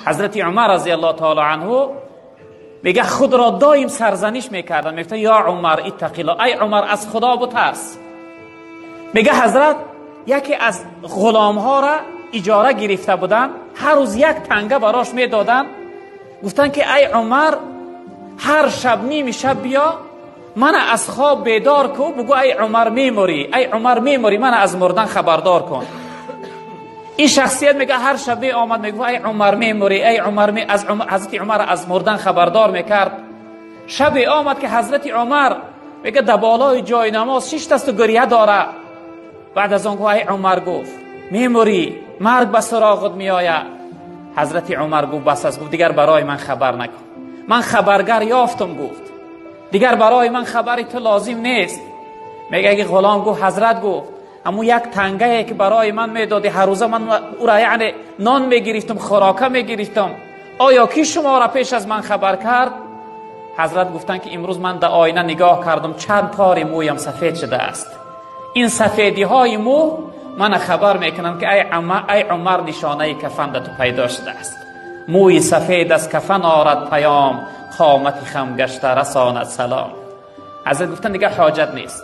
حضرت عمر رضی الله تعالی عنه میگه خود را دائم سرزنش میکردن، میگفت یا عمر اتق الله، ای عمر از خدا بترس. میگه حضرت یکی از غلام ها را اجاره گرفته بودن، هر روز یک تنگه براش میدادن. گفتن که ای عمر هر شب نیم شب بیا من از خواب بیدار کو، بگو ای عمر میموری، ای عمر میموری، من از مردن خبردار کن. این شخصیت میگه هر شب آمد میگه ای عمر میموری، ای عمر حضرت عمر از مردن خبردار میکرد. شب آمد که حضرت عمر میگه در بالای جای نماز شش دست گریه داره. بعد از اون ای عمر گفت میموری، مرگ به سراغت میآید. حضرت عمر گفت بس است، گفت دیگر برای من خبر نکن، من خبرگر یافتم، گفت دیگر برای من خبری تو لازم نیست. میگه اگه غلام گفت حضرت گفت اما یک تنگه که برای من میدادی هر روزه من او را یعنی نان میگرفتم، خوراکه میگرفتم، آیا کی شما را پیش از من خبر کرد؟ حضرت گفتن که امروز من در آینه نگاه کردم چند تار مویم سفید شده است، این سفیدی های مو من خبر میکنم که ای عمر نشانه کفن تو پیدا شده است. موی سفید از کفن آرد پیام، قامت خم گشته رساند سلام. حضرت گفتن دیگه حاجت نیست.